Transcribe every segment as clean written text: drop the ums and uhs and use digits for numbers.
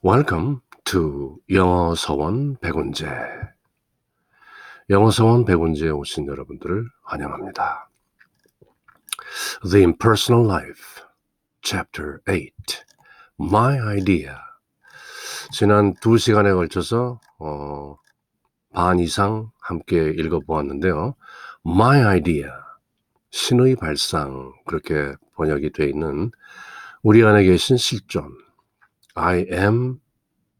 Welcome to 영어 서원 백운제. 영어 서원 백운제에 오신 여러분들을 환영합니다. The Impersonal Life, Chapter 8, My Idea. 지난 2시간에 걸쳐서 반 이상 함께 읽어보았는데요. My Idea, 신의 발상, 그렇게 번역이 되어 있는 우리 안에 계신 실존, I am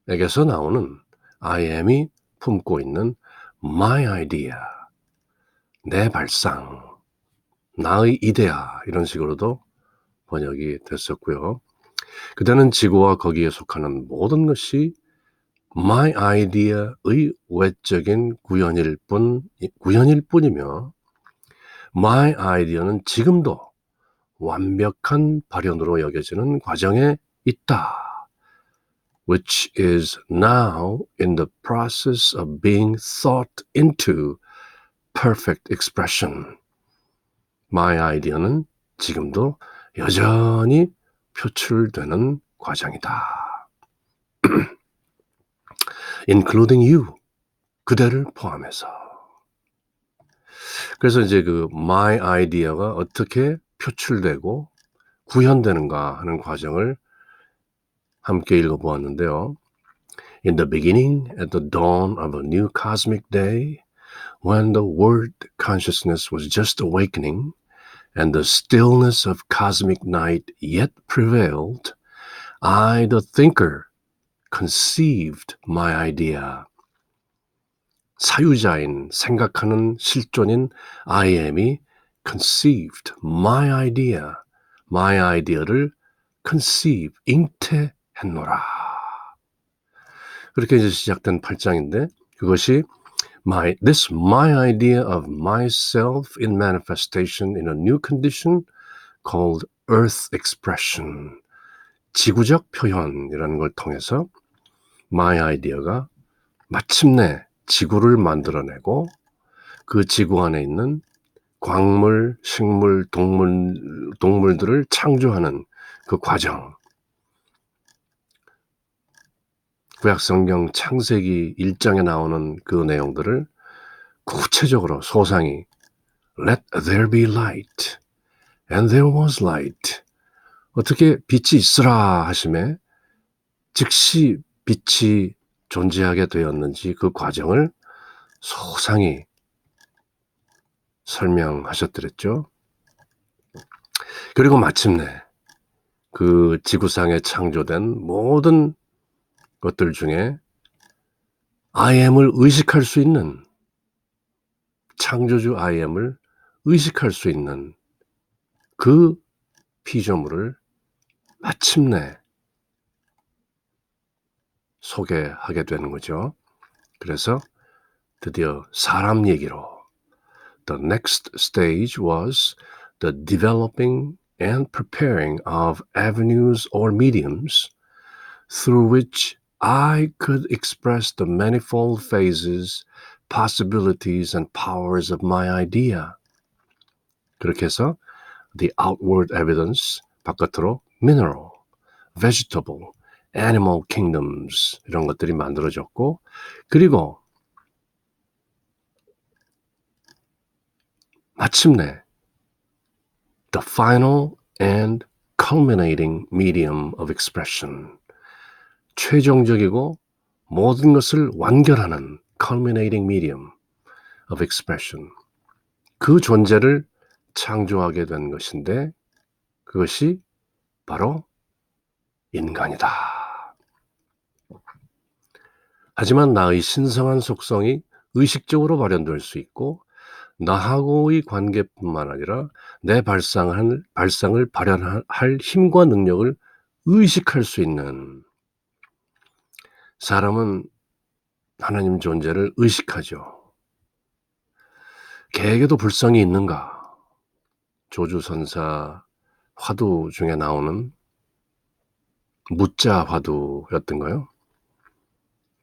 에게서 나오는 I am이 품고 있는 my idea, 내 발상, 나의 이데아, 이런 식으로도 번역이 됐었고요. 그때는 지구와 거기에 속하는 모든 것이 my idea의 외적인 구현일 뿐이며 my idea는 지금도 완벽한 발현으로 여겨지는 과정에 있다. which is now in the process of being thought into perfect expression. My idea는 지금도 여전히 표출되는 과정이다. including you, 그대를 포함해서. 그래서 이제 그 my idea가 어떻게 표출되고 구현되는가 하는 과정을 함께 읽어보았는데요. In the beginning, at the dawn of a new cosmic day, when the word consciousness was just awakening, and the stillness of cosmic night yet prevailed, I, the thinker, conceived my idea. 사유자인, 생각하는 실존인 I am이 conceived my idea를 conceive, 잉태했노라. 그렇게 이제 시작된 8장인데 그것이 this my idea of myself in manifestation in a new condition called earth expression. 지구적 표현이라는 걸 통해서 my idea가 마침내 지구를 만들어내고 그 지구 안에 있는 광물, 식물, 동물들을 창조하는 그 과정. 구약성경 창세기 1장에 나오는 그 내용들을 구체적으로 소상히 Let there be light, and there was light. 어떻게 빛이 있으라 하심에 즉시 빛이 존재하게 되었는지 그 과정을 소상히 설명하셨더랬죠. 그리고 마침내 그 지구상에 창조된 모든 것들 중에 I am을 의식할 수 있는, 창조주 I am을 의식할 수 있는 그 피조물을 마침내 소개하게 되는 거죠. 그래서 드디어 사람 얘기로 The next stage was the developing and preparing of avenues or mediums through which I could express the manifold phases, possibilities, and powers of my idea. 그렇게 해서 the outward evidence, 바깥으로 mineral, vegetable, animal kingdoms 이런 것들이 만들어졌고 그리고 마침내 the final and culminating medium of expression, 최종적이고 모든 것을 완결하는 culminating medium of expression, 그 존재를 창조하게 된 것인데 그것이 바로 인간이다. 하지만 나의 신성한 속성이 의식적으로 발현될 수 있고 나하고의 관계뿐만 아니라 내 발상을 발현할 힘과 능력을 의식할 수 있는 사람은 하나님 존재를 의식하죠. 개에게도 불성이 있는가? 조주선사 화두 중에 나오는 무자 화두였던가요?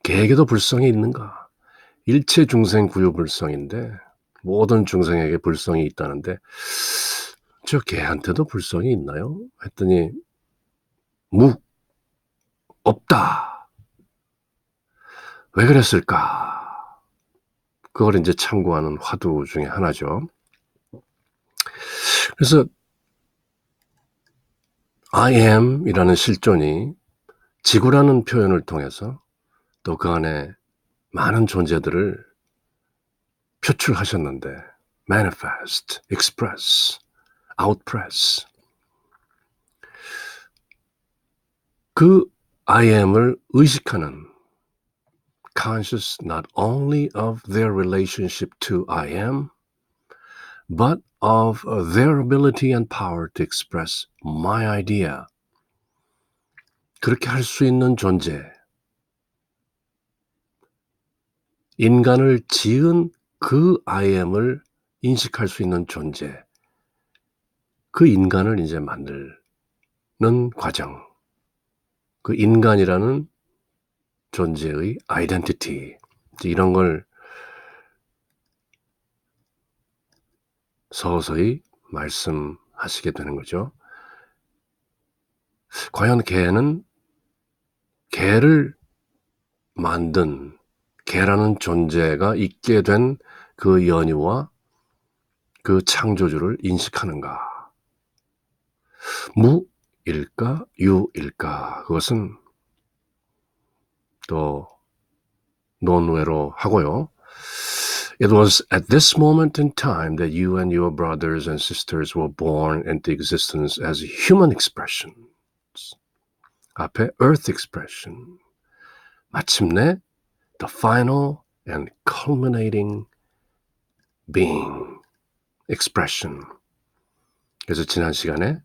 개에게도 불성이 있는가? 일체 중생 구유 불성인데 모든 중생에게 불성이 있다는데 저 개한테도 불성이 있나요? 했더니 없다. 왜 그랬을까? 그걸 이제 참고하는 화두 중에 하나죠. 그래서 I am 이라는 실존이 지구라는 표현을 통해서 또 그 안에 많은 존재들을 표출하셨는데 manifest, express, outpress 그 I am을 의식하는 conscious not only of their relationship to I am but of their ability and power to express my idea. 그렇게 할 수 있는 존재. 인간을 지은 그 I am을 인식할 수 있는 존재. 그 인간을 이제 만드는 과정. 그 인간이라는 존재의 아이덴티티. 이런 걸 서서히 말씀하시게 되는 거죠. 과연 개를 만든 개라는 존재가 있게 된 그 연유와 그 창조주를 인식하는가? 무일까? 유일까? 그것은 또 논외로 하고요. It was at this moment in time that you and your brothers and sisters were born into existence as human expressions. 앞에 earth expression. 마침내 the final and culminating being expression. 그래서 지난 시간에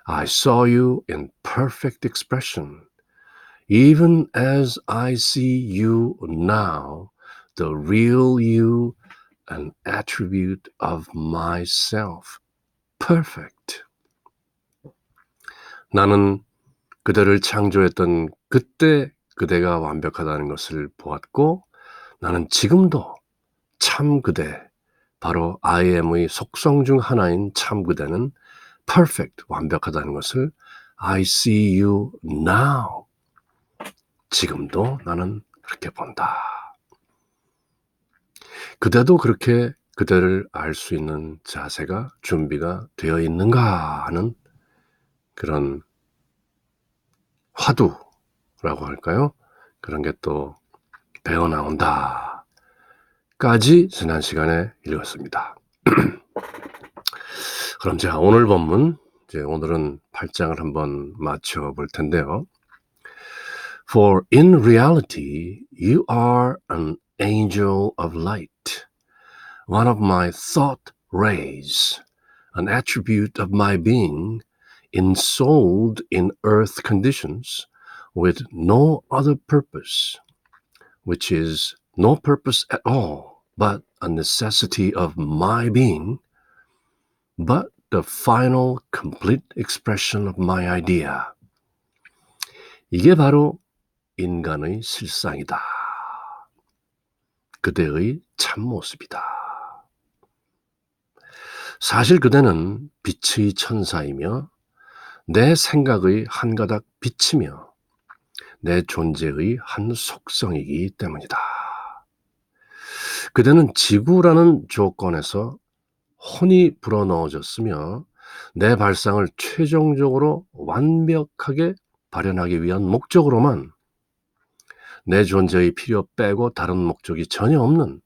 I saw you in perfect expression. Even as I see you now, the real you, an attribute of myself. Perfect. 나는 그대를 창조했던 그때 그대가 완벽하다는 것을 보았고 나는 지금도 참 그대, 바로 I am의 속성 중 하나인 참 그대는 perfect, 완벽하다는 것을 I see you now. 지금도 나는 그렇게 본다. 그대도 그렇게 그대를 알 수 있는 자세가 준비가 되어 있는가 하는 그런 화두라고 할까요? 그런 게 또 배어나온다. 까지 지난 시간에 읽었습니다. 그럼 제가 오늘 본문, 오늘은 8장을 한번 맞춰볼 텐데요. For in reality, you are an angel of light, one of my thought rays, an attribute of my being, ensouled in earth conditions, with no other purpose, which is no purpose at all, but a necessity of my being, but the final complete expression of my idea. 이게 바로 인간의 실상이다. 그대의 참모습이다. 사실 그대는 빛의 천사이며 내 생각의 한 가닥 빛이며 내 존재의 한 속성이기 때문이다. 그대는 지구라는 조건에서 혼이 불어넣어졌으며 내 발상을 최종적으로 완벽하게 발현하기 위한 목적으로만 내 존재의 필요 빼고 다른 목적이 전혀 없는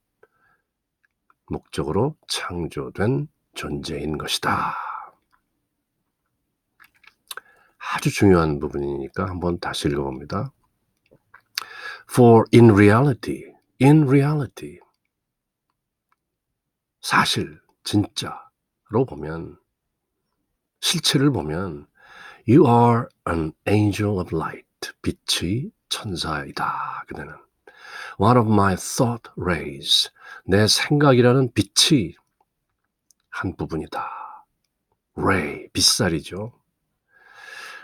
목적으로 창조된 존재인 것이다. 아주 중요한 부분이니까 한번 다시 읽어봅니다. For in reality, 사실, 진짜로 보면, 실체를 보면 You are an angel of light, 빛의 천사이다. 그대는 One of my thought rays, 내 생각이라는 빛이 한 부분이다. Ray, 빛살이죠.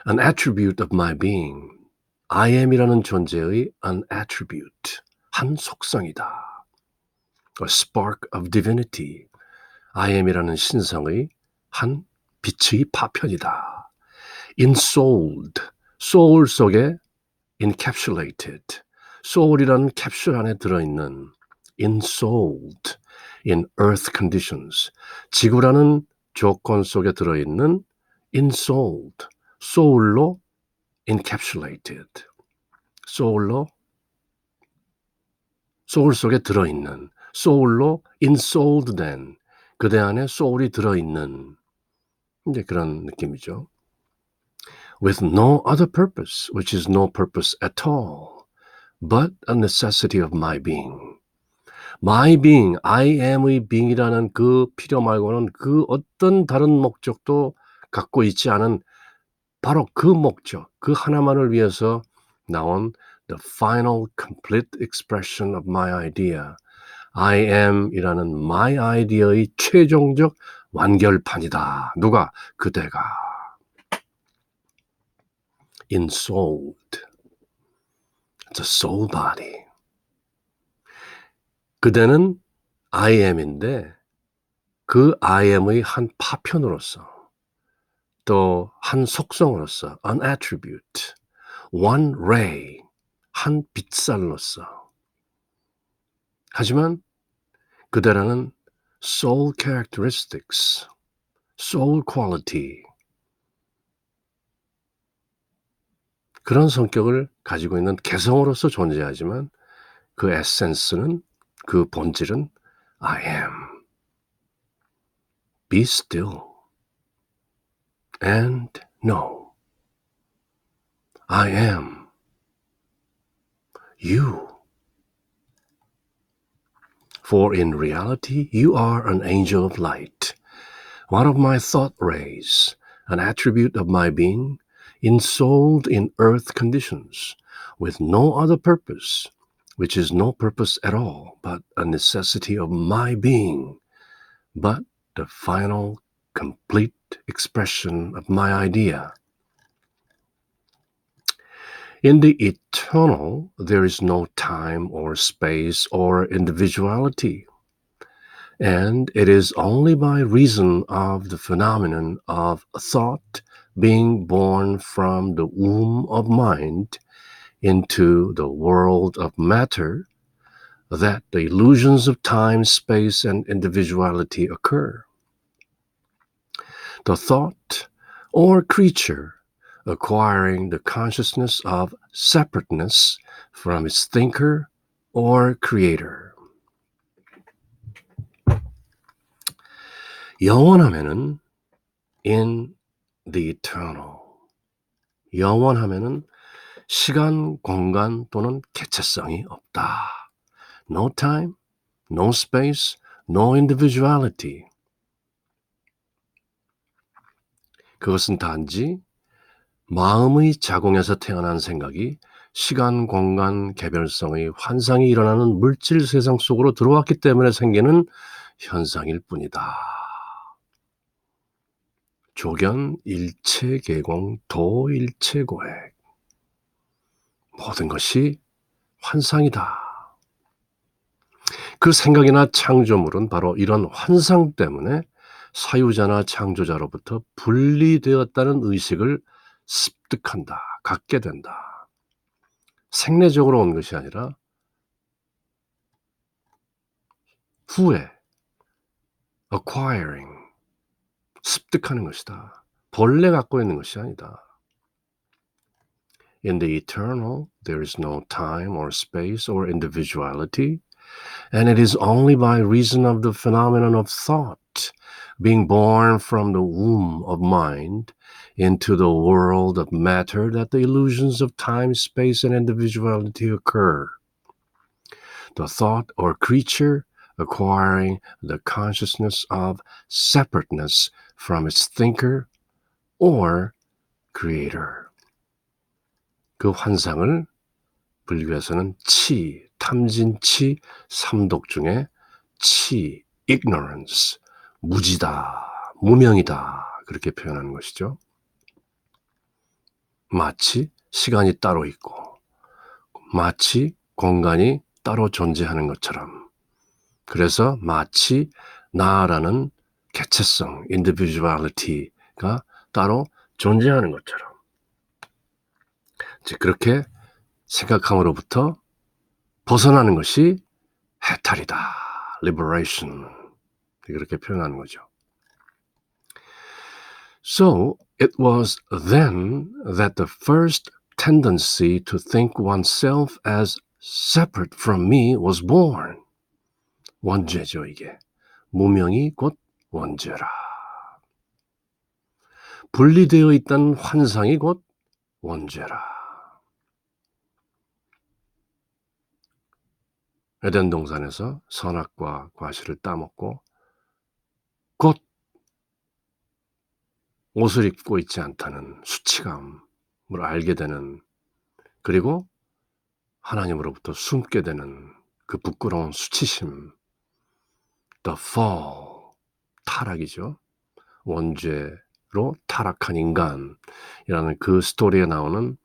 An attribute of my being, I am이라는 존재의 an attribute, 한 속성이다. A spark of divinity, I am이라는 신성의 한 빛의 파편이다. Ensouled, soul 속에 encapsulated, soul이라는 캡슐 안에 들어있는 ensouled in earth conditions, 지구라는 조건 속에 들어있는 ensouled, soul로 encapsulated, soul 속에 들어있는, soul로 ensouled 된, 그대 안에 soul이 들어있는 이제 그런 느낌이죠. With no other purpose, which is no purpose at all, but a necessity of my being. My being, I am의 being이라는 그 필요 말고는 그 어떤 다른 목적도 갖고 있지 않은 바로 그 목적, 그 하나만을 위해서 나온 the final complete expression of my idea. I am이라는 my idea의 최종적 완결판이다. 누가? 그대가. ensouled. The soul body. 그대는 I am인데 그 I am의 한 파편으로서 또 한 속성으로서 an attribute, one ray, 한 빛살로서 하지만 그대라는 soul characteristics, soul quality 그런 성격을 가지고 있는 개성으로서 존재하지만 그 에센스는 그 본질은 I am. Be still and know I am you. For in reality you are an angel of light, one of my thought rays, an attribute of my being, ensouled in earth conditions, with no other purpose, which is no purpose at all, but a necessity of my being, but the final, complete expression of my idea. In the eternal, there is no time or space or individuality. And it is only by reason of the phenomenon of thought being born from the womb of mind into the world of matter that the illusions of time, space, and individuality occur. The thought or creature acquiring the consciousness of separateness from its thinker or creator. 영원하면은 in the eternal. 영원하면은 시간, 공간 또는 개체성이 없다. No time, no space, no individuality. 그것은 단지 마음의 자궁에서 태어난 생각이 시간, 공간, 개별성의 환상이 일어나는 물질 세상 속으로 들어왔기 때문에 생기는 현상일 뿐이다. 조견 일체계공 도일체고액. 모든 것이 환상이다. 그 생각이나 창조물은 바로 이런 환상 때문에 사유자나 창조자로부터 분리되었다는 의식을 습득한다, 갖게 된다. 생리적으로 온 것이 아니라 후에 acquiring, 습득하는 것이다. 본래 갖고 있는 것이 아니다. In the eternal, there is no time or space or individuality, and it is only by reason of the phenomenon of thought being born from the womb of mind into the world of matter that the illusions of time, space, and individuality occur. The thought or creature acquiring the consciousness of separateness from its thinker or creator. 그 환상을 불교에서는 치, 탐진치, 삼독 중에 치, ignorance, 무지다, 무명이다 그렇게 표현하는 것이죠. 마치 시간이 따로 있고 마치 공간이 따로 존재하는 것처럼 그래서 마치 나라는 개체성, individuality가 따로 존재하는 것처럼 이제 그렇게 생각함으로부터 벗어나는 것이 해탈이다. liberation. 그렇게 표현하는 거죠. So it was then that the first tendency to think oneself as separate from me was born. 원죄죠, 이게. 무명이 곧 원죄라. 분리되어 있다는 환상이 곧 원죄라. 에덴 동산에서 선악과 과실을 따먹고 곧 옷을 입고 있지 않다는 수치감을 알게 되는, 그리고 하나님으로부터 숨게 되는 그 부끄러운 수치심, the fall, 타락이죠. 원죄로 타락한 인간이라는 그 스토리에 나오는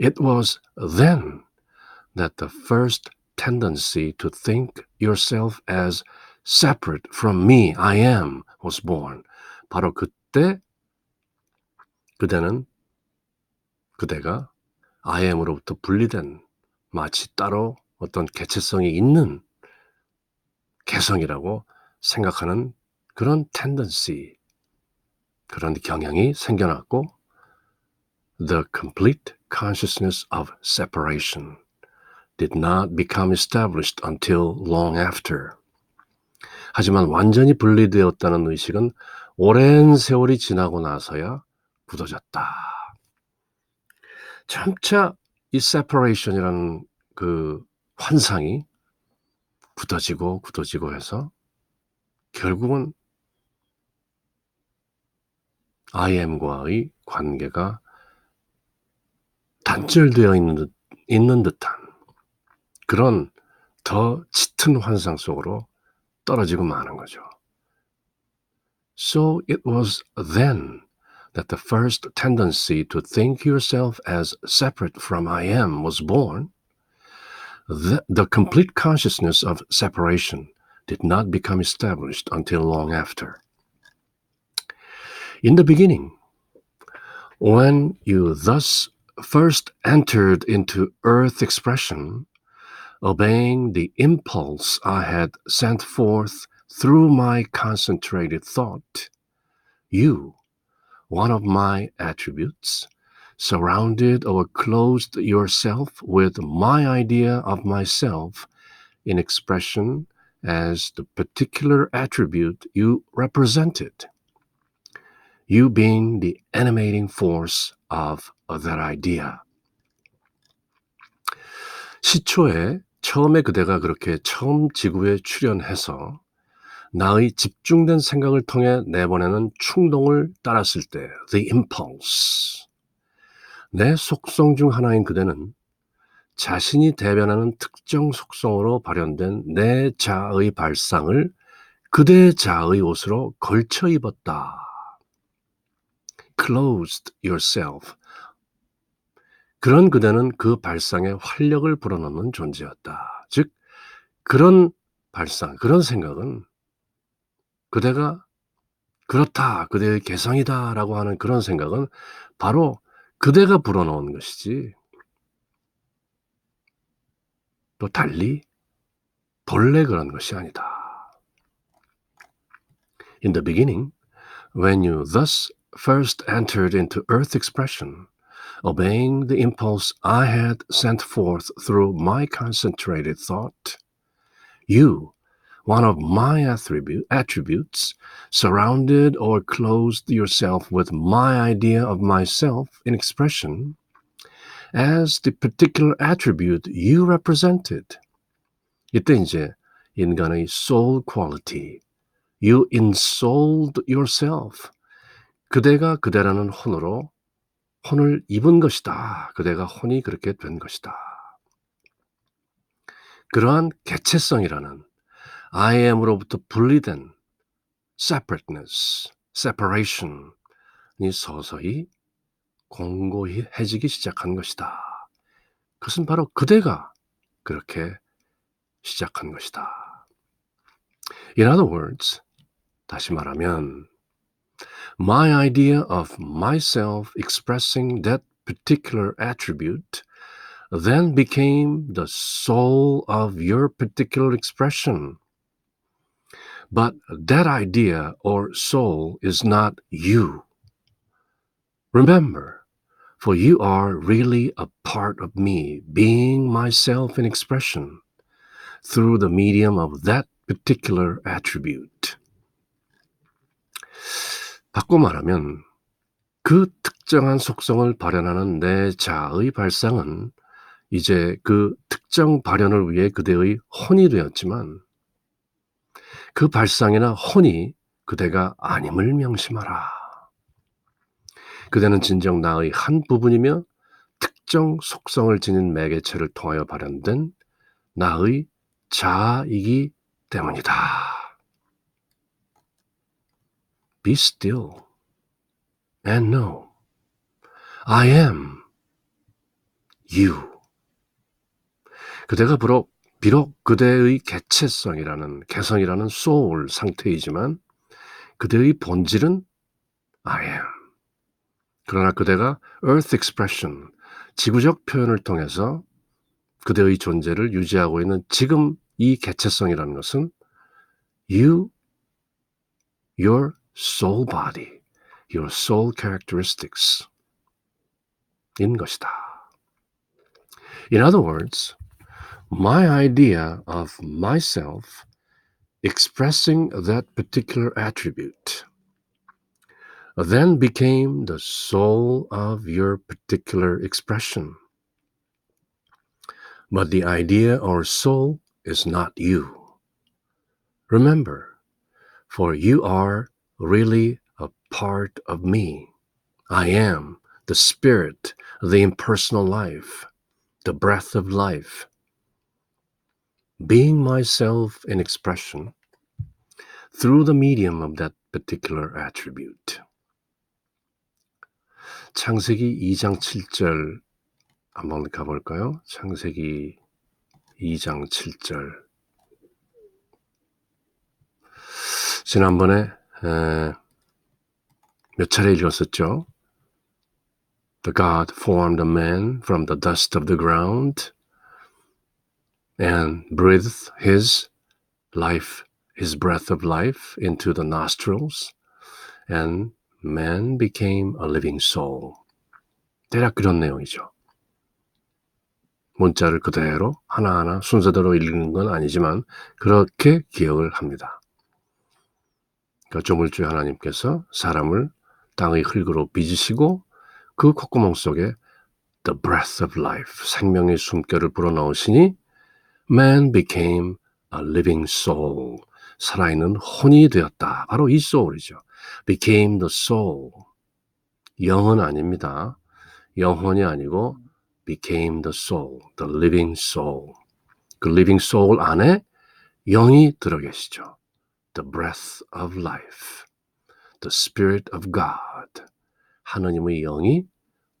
It was then that the first tendency to think yourself as separate from me, I am, was born. 바로 그때 그대가 I am으로부터 분리된, 마치 따로 어떤 개체성이 있는 개성이라고 생각하는 그런 tendency, 그런 경향이 생겨났고, the complete consciousness of separation did not become established until long after. 하지만 완전히 분리되었다는 의식은 오랜 세월이 지나고 나서야 굳어졌다. 점차 이 separation이라는 그 환상이 굳어지고 해서 결국은 I am과의 관계가 단절되어 있는 듯한 그런 더 짙은 환상 속으로 떨어지고 마는 거죠. So it was then that the first tendency to think yourself as separate from I am was born. The complete consciousness of separation did not become established until long after. In the beginning, when you thus first entered into earth expression, obeying the impulse I had sent forth through my concentrated thought, you, one of my attributes, surrounded or clothed yourself with my idea of myself in expression as the particular attribute you represented, you being the animating force of that idea. 시초에 처음에 그대가 그렇게 처음 지구에 출현해서 나의 집중된 생각을 통해 내보내는 충동을 따랐을 때, the impulse, 내 속성 중 하나인 그대는 자신이 대변하는 특정 속성으로 발현된 내 자아의 발상을 그대의 자아의 옷으로 걸쳐 입었다. Clothed yourself. 그런 그대는 그 발상에 활력을 불어넣는 존재였다. 즉, 그런 발상, 그런 생각은 그대가 그렇다, 그대의 개성이다라고 하는 그런 생각은 바로 그대가 불어넣은 것이지, 또 달리 본래 그런 것이 아니다. In the beginning, when you thus first entered into earth expression, obeying the impulse I had sent forth through my concentrated thought, you, one of my attributes, surrounded or clothed yourself with my idea of myself in expression as the particular attribute you represented. 이때 이제 인간의 soul quality, you ensouled yourself. 그대가 그대라는 혼을 입은 것이다. 그대가 혼이 그렇게 된 것이다. 그러한 개체성이라는 I am으로부터 분리된 separateness, separation이 서서히 공고해지기 시작한 것이다. 그것은 바로 그대가 그렇게 시작한 것이다. In other words, 다시 말하면 my idea of myself expressing that particular attribute then became the soul of your particular expression. But that idea or soul is not you. Remember, for you are really a part of me, being myself in expression through the medium of that particular attribute. 바꿔 말하면 그 특정한 속성을 발현하는 내 자아의 발상은 이제 그 특정 발현을 위해 그대의 혼이 되었지만 그 발상이나 혼이 그대가 아님을 명심하라. 그대는 진정 나의 한 부분이며 특정 속성을 지닌 매개체를 통하여 발현된 나의 자아이기 때문이다. Be still and know I am you. 그대가 비록 그대의 개성이라는 soul 상태이지만 그대의 본질은 I am. 그러나 그대가 earth expression, 지구적 표현을 통해서 그대의 존재를 유지하고 있는 지금 이 개체성이라는 것은 you, your soul body, your soul characteristics 인 것이다. In other words, my idea of myself expressing that particular attribute then became the soul of your particular expression. But the idea or soul is not you. Remember, for you are really a part of me. I am the spirit, the impersonal life, the breath of life. Being myself in expression through the medium of that particular attribute. 창세기 2장 7절 한번 가볼까요? 창세기 2장 7절. 지난번에 몇 차례 읽었었죠? The God formed a man from the dust of the ground and breathed his life, his breath of life into the nostrils, and man became a living soul. 대략 그런 내용이죠. 문자를 그대로 하나하나 순서대로 읽는 건 아니지만 그렇게 기억을 합니다. 그러니까 조물주의 하나님께서 사람을 땅의 흙으로 빚으시고 그 콧구멍 속에 the breath of life, 생명의 숨결을 불어넣으시니 man became a living soul, 살아있는 혼이 되었다. 바로 이 soul이죠. became the soul, 영은 아닙니다. 영혼이 아니고 became the soul, the living soul. 그 living soul 안에 영이 들어 계시죠. The breath of life, the spirit of God. 하느님의 영이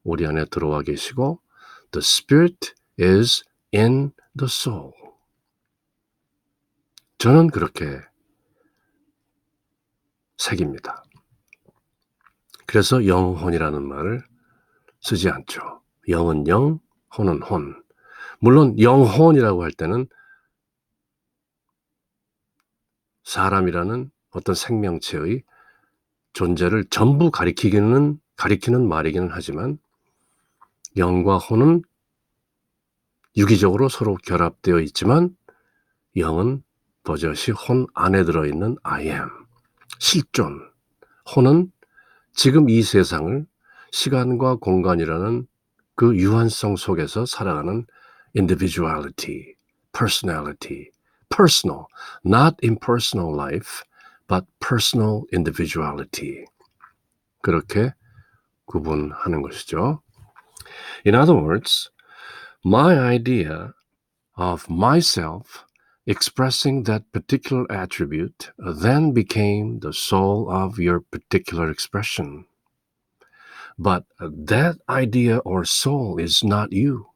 우리 안에 들어와 계시고 the spirit is in the soul. 저는 그렇게 새깁니다. 그래서 영혼이라는 말을 쓰지 않죠. 영은 영, 혼은 혼. 물론 영혼이라고 할 때는 사람이라는 어떤 생명체의 존재를 전부 가리키는 말이기는 하지만 영과 혼은 유기적으로 서로 결합되어 있지만 영은 버젓이 혼 안에 들어있는 I am, 실존. 혼은 지금 이 세상을 시간과 공간이라는 그 유한성 속에서 살아가는 individuality, personality, personal, not impersonal life, but personal individuality. 그렇게 구분하는 것이죠. In other words, my idea of myself expressing that particular attribute then became the soul of your particular expression. But that idea or soul is not you.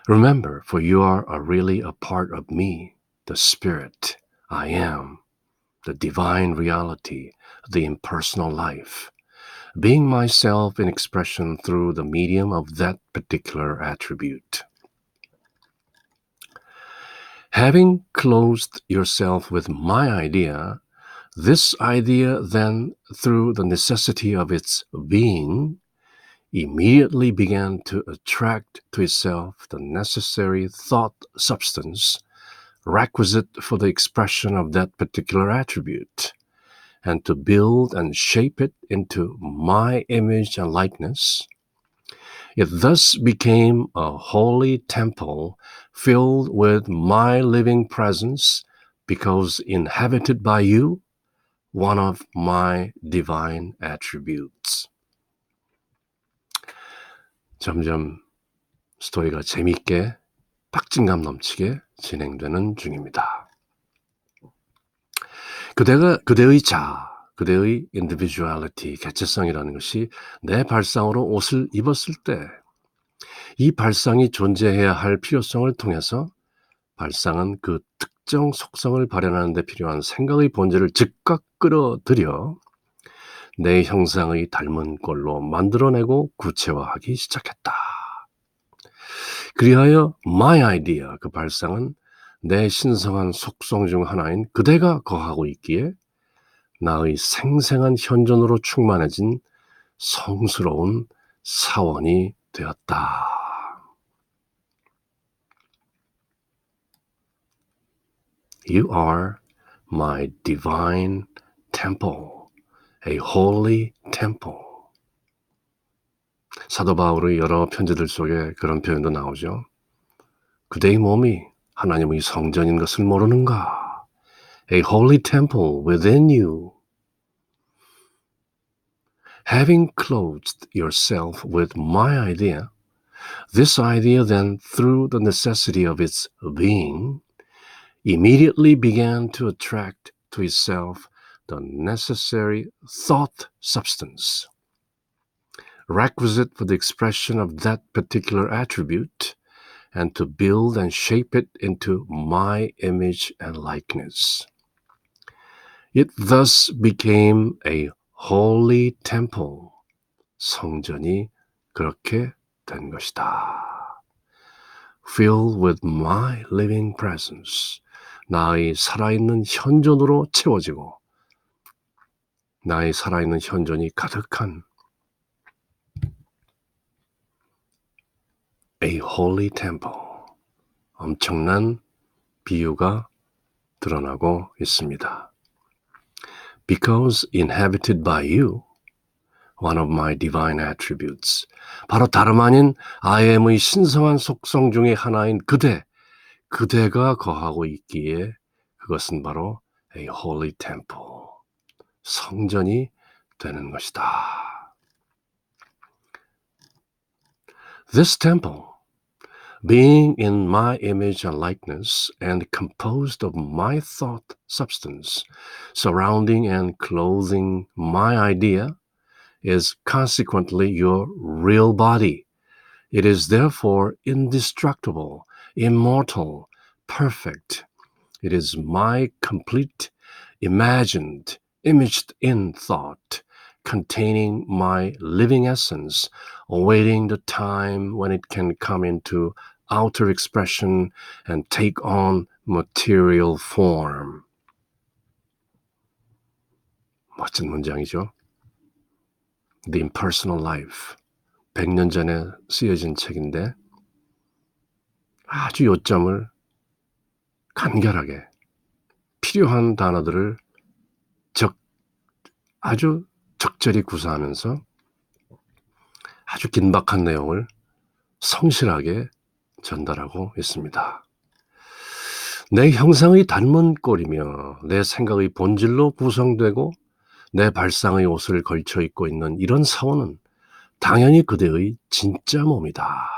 Remember, for you are really a part of me, the spirit, I am, the divine reality, the impersonal life. being myself in expression through the medium of that particular attribute. Having clothed yourself with my idea, this idea then, through the necessity of its being, immediately began to attract to itself the necessary thought substance requisite for the expression of that particular attribute, and to build and shape it into my image and likeness. It thus became a holy temple filled with my living presence, because inhabited by you, one of my divine attributes. 점점 스토리가 재밌게 박진감 넘치게 진행되는 중입니다. 그대의 자아, 그대의 individuality, 개체성이라는 것이 내 발상으로 옷을 입었을 때 이 발상이 존재해야 할 필요성을 통해서 발상은 그 특정 속성을 발현하는 데 필요한 생각의 본질을 즉각 끌어들여 내 형상의 닮은 꼴로 만들어내고 구체화하기 시작했다. 그리하여 my idea, 그 발상은 내 신성한 속성 중 하나인 그대가 거하고 있기에 나의 생생한 현존으로 충만해진 성스러운 사원이 되었다. You are my divine temple, a holy temple. 사도 바울의 여러 편지들 속에 그런 표현도 나오죠. 그대의 몸이 하나님의 성전인 것을 모르는가? A holy temple within you. Having clothed yourself with my idea, this idea then, through the necessity of its being, immediately began to attract to itself the necessary thought substance requisite for the expression of that particular attribute, and to build and shape it into my image and likeness. It thus became a holy temple. 성전이 그렇게 된 것이다. Filled with my living presence. 나의 살아있는 현존으로 채워지고 나의 살아있는 현존이 가득한 a holy temple. 엄청난 비유가 드러나고 있습니다. Because inhabited by you, one of my divine attributes. 바로 다름 아닌 I am의 신성한 속성 중의 하나인 그대가 거하고 있기에 그것은 바로 a holy temple. 성전이 되는 것이다. This temple, being in my image and likeness and composed of my thought substance, surrounding and clothing my idea, is consequently your real body. It is therefore indestructible, immortal, perfect. It is my complete, imagined, imaged in thought, containing my living essence, awaiting the time when it can come into outer expression and take on material form. 멋진 문장이죠. The Impersonal Life. 100년 전에 쓰여진 책인데 아주 요점을 간결하게 필요한 단어들을 아주 적절히 구사하면서 아주 긴박한 내용을 성실하게 전달하고 있습니다. 내 형상의 닮은 꼴이며 내 생각의 본질로 구성되고 내 발상의 옷을 걸쳐 입고 있는 이런 사원은 당연히 그대의 진짜 몸이다.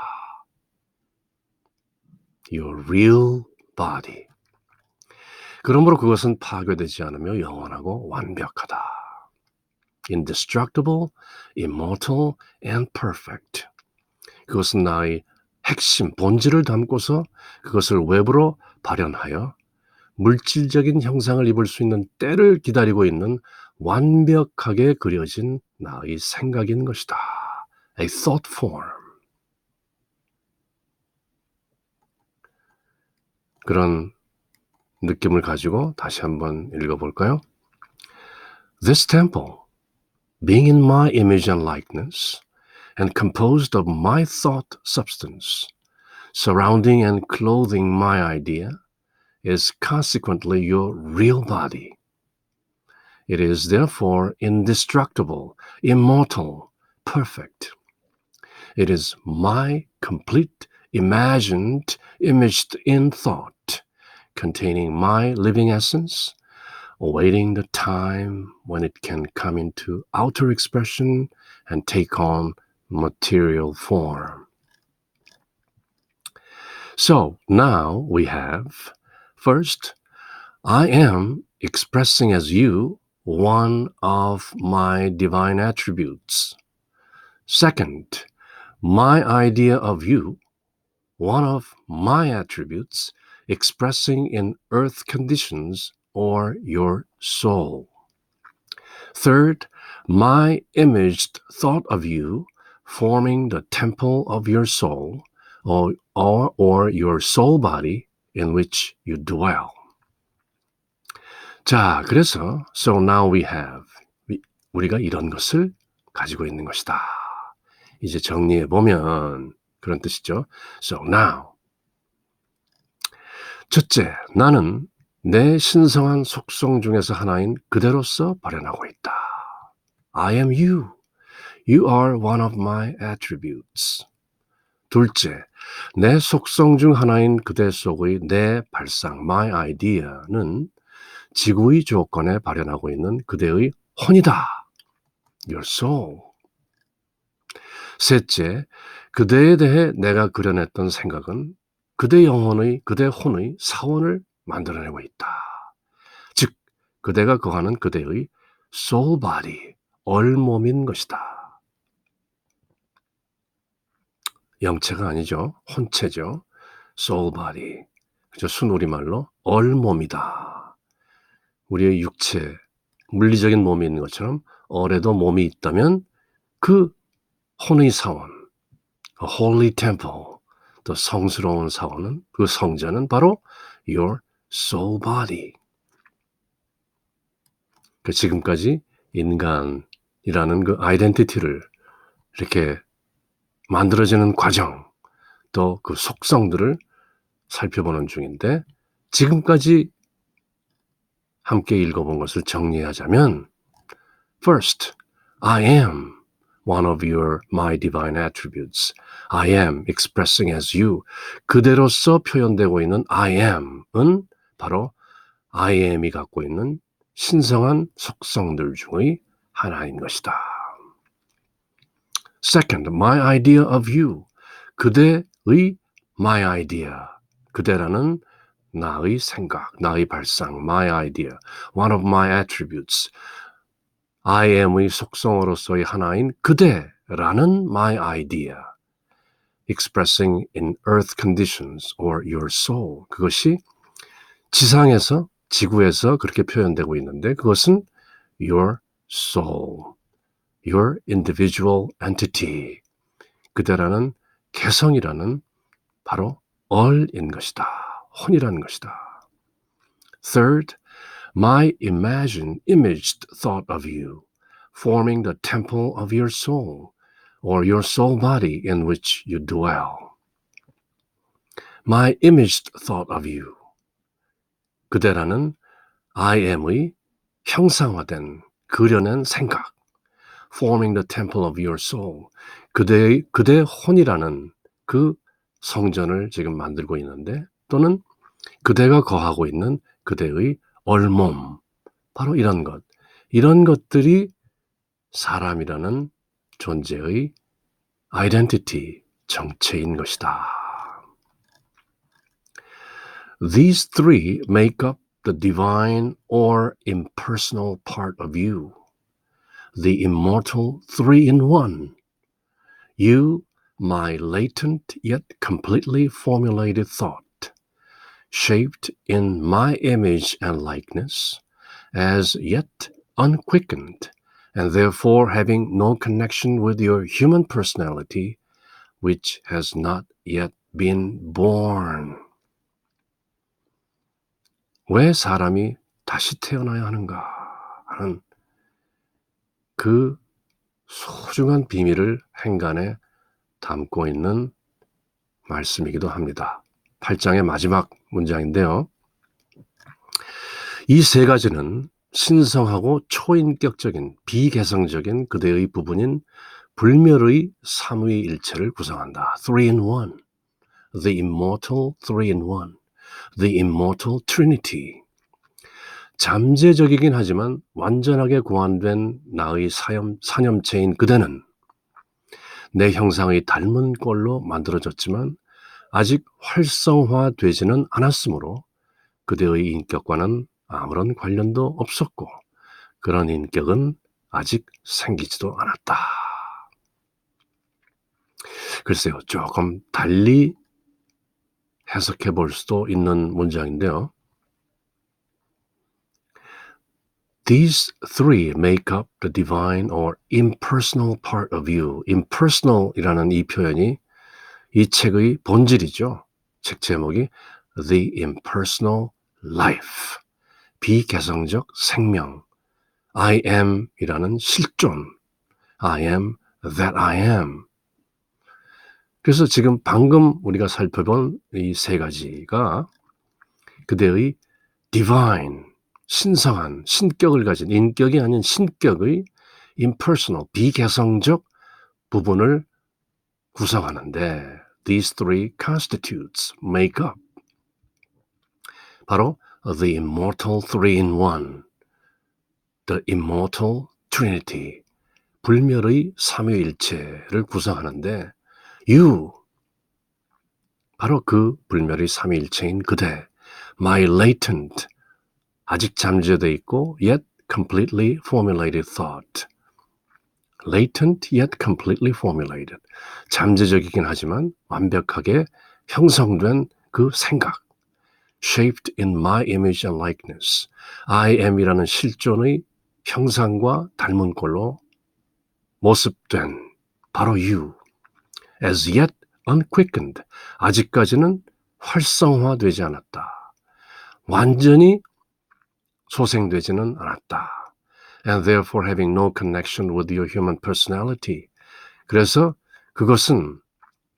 Your real body. 그러므로 그것은 파괴되지 않으며 영원하고 완벽하다. Indestructible, immortal, and perfect. 그것은 나의 핵심, 본질을 담고서 그것을 외부로 발현하여 물질적인 형상을 입을 수 있는 때를 기다리고 있는 완벽하게 그려진 나의 생각인 것이다. A thought form. 그런 느낌을 가지고 다시 한번 읽어볼까요? This temple, being in my image and likeness, and composed of my thought substance, surrounding and clothing my idea, is consequently your real body. It is therefore indestructible, immortal, perfect. It is my complete, imagined, imaged in thought, containing my living essence, awaiting the time when it can come into outer expression and take on material form. So now we have, first, I am expressing as you one of my divine attributes. Second, my idea of you, one of my attributes, expressing in earth conditions or your soul. Third, my imaged thought of you, forming the temple of your soul or your soul body in which you dwell. 자, 그래서 so now we have 우리가 이런 것을 가지고 있는 것이다. 이제 정리해 보면 그런 뜻이죠. So now 첫째, 나는 내 신성한 속성 중에서 하나인 그대로서 발현하고 있다. I am you. You are one of my attributes. 둘째, 내 속성 중 하나인 그대 속의 내 발상, my idea는 지구의 조건에 발현하고 있는 그대의 혼이다. Your soul. 셋째, 그대에 대해 내가 그려냈던 생각은 그대 영혼의, 그대 혼의 사원을 만들어내고 있다. 즉, 그대가 거하는 그대의 soul body, 얼몸인 것이다. 영체가 아니죠. 혼체죠. soul body. 그죠? 순우리말로 얼몸이다. 우리의 육체, 물리적인 몸이 있는 것처럼 얼에도 몸이 있다면 그 혼의 사원, holy temple, 또 성스러운 사원은, 그 성전은 바로 your soul body. 그 지금까지 인간이라는 그 아이덴티티를 이렇게 만들어지는 과정, 또 그 속성들을 살펴보는 중인데 지금까지 함께 읽어본 것을 정리하자면 First, I am one of my divine attributes. I am expressing as you. 그대로서 표현되고 있는 I am은 바로 I am이 갖고 있는 신성한 속성들 중의 하나인 것이다. Second, my idea of you. 그대의 my idea. 그대라는 나의 생각, 나의 발상, my idea. One of my attributes. I am의 속성으로서의 하나인 그대라는 my idea. Expressing in earth conditions or your soul. 그것이 지상에서, 지구에서 그렇게 표현되고 있는데 그것은 your soul. Your individual entity. 그대라는 개성이라는 바로 얼인 것이다. 혼이라는 것이다. Third, my imaged thought of you, forming the temple of your soul, or your soul body in which you dwell. My imaged thought of you. 그대라는 I am의 형상화된, 그려낸 생각. Forming the temple of your soul. 그대 혼이라는 그 성전을 지금 만들고 있는데 또는 그대가 거하고 있는 그대의 얼몸. 바로 이런 것. 이런 것들이 사람이라는 존재의 identity, 정체인 것이다. These three make up the divine or impersonal part of you. The immortal three-in-one. You, my latent yet completely formulated thought, shaped in my image and likeness, as yet unquickened, and therefore having no connection with your human personality, which has not yet been born. 왜 사람이 다시 태어나야 하는가 하는 그 소중한 비밀을 행간에 담고 있는 말씀이기도 합니다. 8장의 마지막 문장인데요. 이 세 가지는 신성하고 초인격적인 비개성적인 그대의 부분인 불멸의 삼위일체를 구성한다. Three in one. The immortal three in one. The immortal trinity. 잠재적이긴 하지만 완전하게 고안된 나의 사념체인 그대는 내 형상의 닮은 꼴로 만들어졌지만 아직 활성화되지는 않았으므로 그대의 인격과는 아무런 관련도 없었고 그런 인격은 아직 생기지도 않았다. 글쎄요, 조금 달리 해석해 볼 수도 있는 문장인데요. These three make up the divine or impersonal part of you. impersonal이라는 이 표현이 이 책의 본질이죠. 책 제목이 The Impersonal Life. 비개성적 생명. I am이라는 실존. I am that I am. 그래서 지금 방금 우리가 살펴본 이 세 가지가 그대의 divine, 신성한 신격을 가진 인격이 아닌 신격의 impersonal, 비개성적 부분을 구성하는데 these three constitutes, make up. 바로 the immortal three in one, the immortal trinity, 불멸의 삼위일체를 구성하는데 you, 바로 그 불멸의 삼위일체인 그대, my latent, 아직 잠재되어 있고 yet completely formulated thought. latent yet completely formulated. 잠재적이긴 하지만 완벽하게 형성된 그 생각. shaped in my image and likeness. I am이라는 실존의 형상과 닮은 꼴로 모습된 바로 you. as yet unquickened. 아직까지는 활성화되지 않았다. 완전히 소생되지는 않았다. And therefore having no connection with your human personality. 그래서 그것은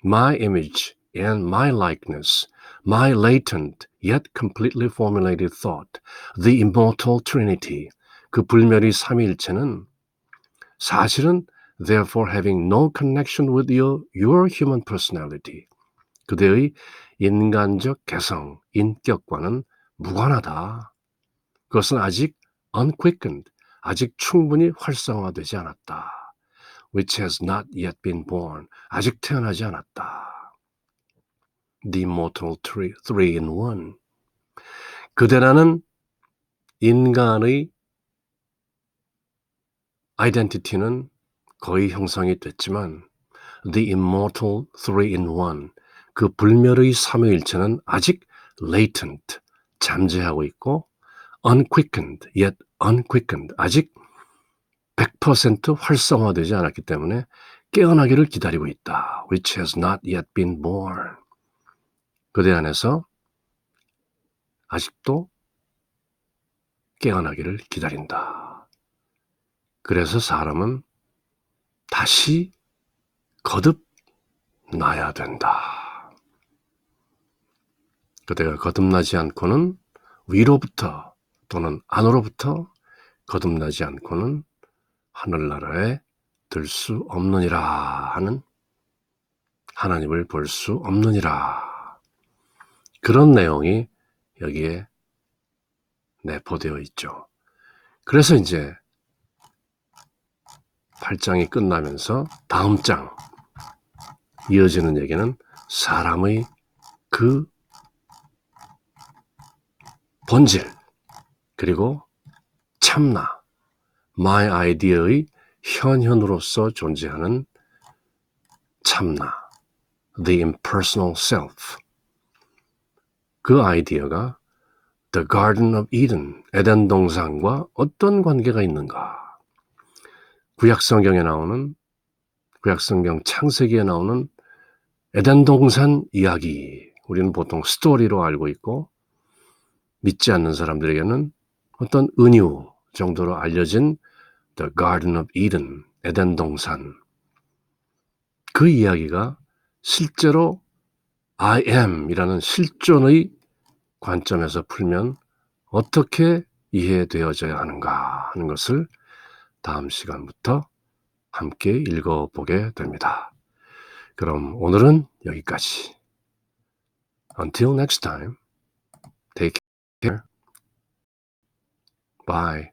my image and my likeness, my latent yet completely formulated thought, the immortal trinity, 그 불멸의 삼위일체는 사실은 therefore having no connection with your human personality, 그대의 인간적 개성, 인격과는 무관하다. 그것은 아직 unquickened, 아직 충분히 활성화되지 않았다. which has not yet been born, 아직 태어나지 않았다. The immortal three in one. 그대라는 인간의 아이덴티티는 거의 형성이 됐지만 the immortal three in one, 그 불멸의 삼위일체는 아직 latent, 잠재하고 있고 unquickened, yet unquickened, 아직 100% 활성화되지 않았기 때문에 깨어나기를 기다리고 있다. which has not yet been born. 그대 안에서 아직도 깨어나기를 기다린다. 그래서 사람은 다시 거듭나야 된다. 그대가 거듭나지 않고는 위로부터 또는 안으로부터 거듭나지 않고는 하늘나라에 들 수 없느니라 하는, 하나님을 볼 수 없느니라. 그런 내용이 여기에 내포되어 있죠. 그래서 이제 8장이 끝나면서 다음 장 이어지는 얘기는 사람의 그 본질 그리고 참나, my idea의 현현으로서 존재하는 참나, the impersonal self, 그 아이디어가 The Garden of Eden, 에덴 동산과 어떤 관계가 있는가? 구약성경 창세기에 나오는 에덴 동산 이야기, 우리는 보통 스토리로 알고 있고 믿지 않는 사람들에게는 어떤 은유 정도로 알려진 The Garden of Eden, 에덴 동산. 그 이야기가 실제로 I am이라는 실존의 관점에서 풀면 어떻게 이해되어져야 하는가 하는 것을 다음 시간부터 함께 읽어보게 됩니다. 그럼 오늘은 여기까지. Until next time, take care. Bye.